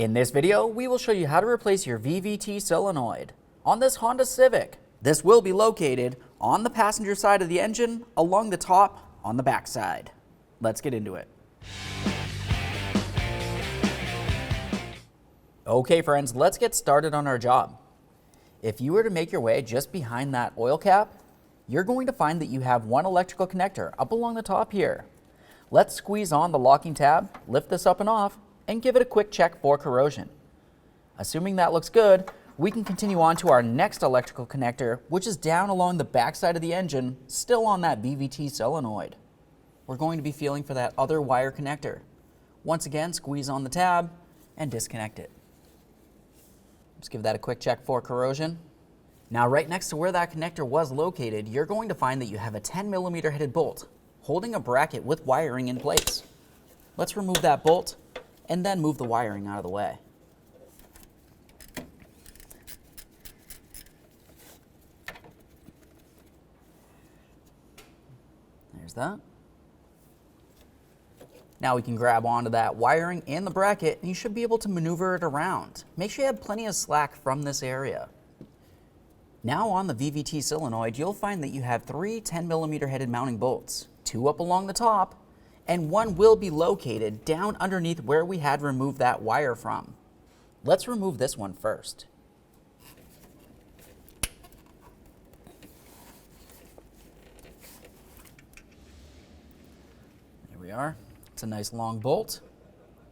In this video, we will show you how to replace your VVT solenoid on this Honda Civic. This will be located on the passenger side of the engine, along the top on the back side. Let's get into it. Okay friends, let's get started on our job. If you were to make your way just behind that oil cap, you're going to find that you have one electrical connector up along the top here. Let's squeeze on the locking tab, lift this up and off, and give it a quick check for corrosion. Assuming that looks good, we can continue on to our next electrical connector, which is down along the back side of the engine, still on that VVT solenoid. We're going to be feeling for that other wire connector. Once again, squeeze on the tab and disconnect it. Just give that a quick check for corrosion. Now right next to where that connector was located, you're going to find that you have a 10mm headed bolt holding a bracket with wiring in place. Let's remove that bolt and then move the wiring out of the way. There's that. Now we can grab onto that wiring and the bracket and you should be able to maneuver it around. Make sure you have plenty of slack from this area. Now on the VVT solenoid, you'll find that you have three 10mm headed mounting bolts, two up along the top, and one will be located down underneath where we had removed that wire from. Let's remove this one first. There we are. It's a nice long bolt.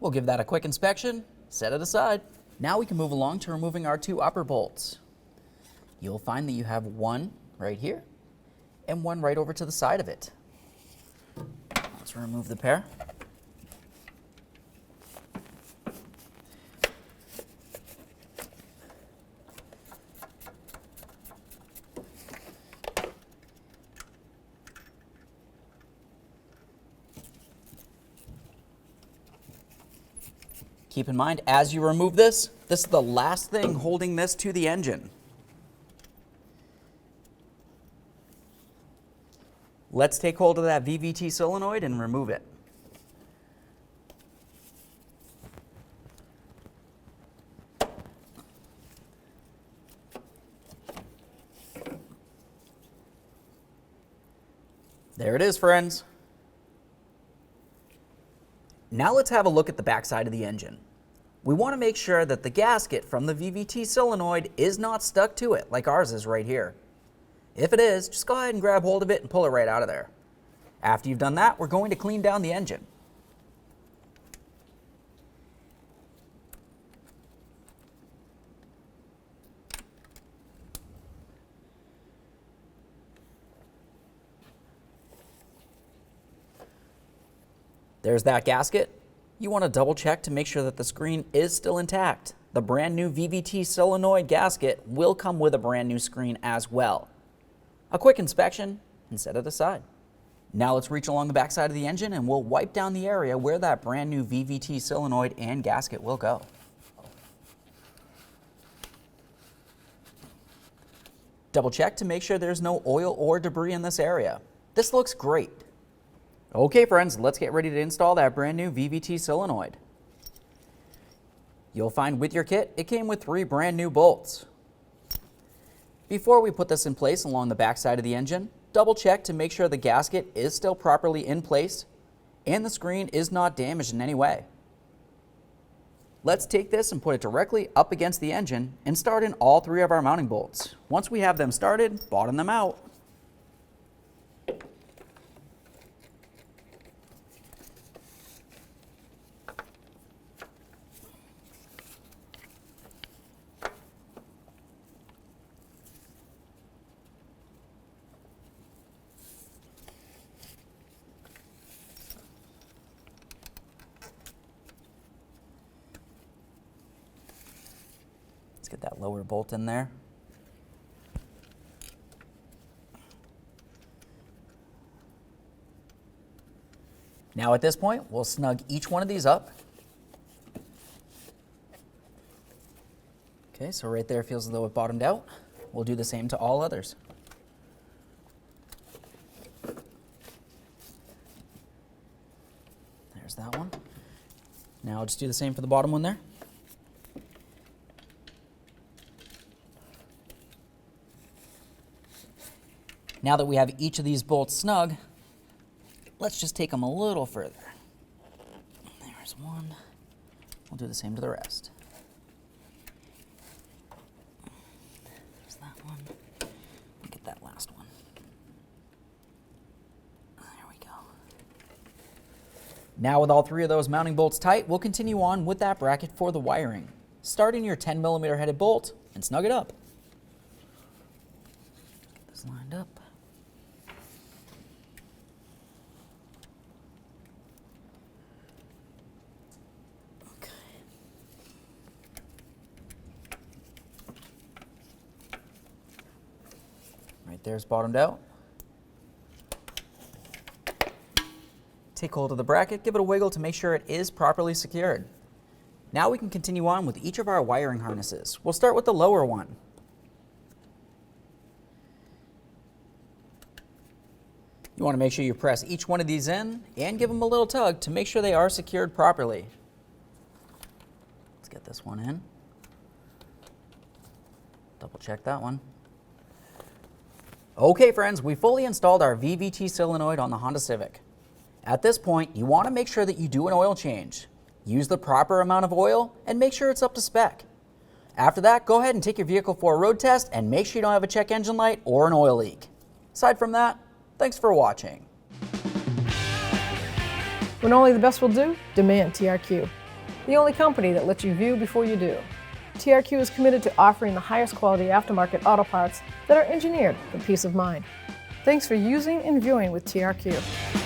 We'll give that a quick inspection, set it aside. Now we can move along to removing our two upper bolts. You'll find that you have one right here and one right over to the side of it. Let's remove the pair. Keep in mind, as you remove this is the last thing holding this to the engine. Let's take hold of that VVT solenoid and remove it. There it is, friends. Now let's have a look at the backside of the engine. We want to make sure that the gasket from the VVT solenoid is not stuck to it like ours is right here. If it is, just go ahead and grab hold of it and pull it right out of there. After you've done that, we're going to clean down the engine. There's that gasket. You want to double check to make sure that the screen is still intact. The brand new VVT solenoid gasket will come with a brand new screen as well. A quick inspection and set it aside. Now let's reach along the back side of the engine and we'll wipe down the area where that brand new VVT solenoid and gasket will go. Double check to make sure there's no oil or debris in this area. This looks great. Okay friends, let's get ready to install that brand new VVT solenoid. You'll find with your kit, it came with 3 brand new bolts. Before we put this in place along the back side of the engine, double check to make sure the gasket is still properly in place and the screen is not damaged in any way. Let's take this and put it directly up against the engine and start in all 3 of our mounting bolts. Once we have them started, bottom them out. Let's get that lower bolt in there. Now at this point, we'll snug each one of these up. Okay, so right there feels as though it bottomed out. We'll do the same to all others. There's that one. Now I'll just do the same for the bottom one there. Now that we have each of these bolts snug, let's just take them a little further. There's one. We'll do the same to the rest. There's that one. Get that last one. There we go. Now with all three of those mounting bolts tight, we'll continue on with that bracket for the wiring. Start in your 10mm headed bolt and snug it up. Get this lined up. Okay. Right there's bottomed out. Take hold of the bracket, give it a wiggle to make sure it is properly secured. Now we can continue on with each of our wiring harnesses. We'll start with the lower one. You want to make sure you press each one of these in and give them a little tug to make sure they are secured properly. Let's get this one in. Double check that one. Okay friends, we fully installed our VVT solenoid on the Honda Civic. At this point, you want to make sure that you do an oil change. Use the proper amount of oil and make sure it's up to spec. After that, go ahead and take your vehicle for a road test and make sure you don't have a check engine light or an oil leak. Aside from that, thanks for watching. When only the best will do, demand TRQ. The only company that lets you view before you do. TRQ is committed to offering the highest quality aftermarket auto parts that are engineered for peace of mind. Thanks for using and viewing with TRQ.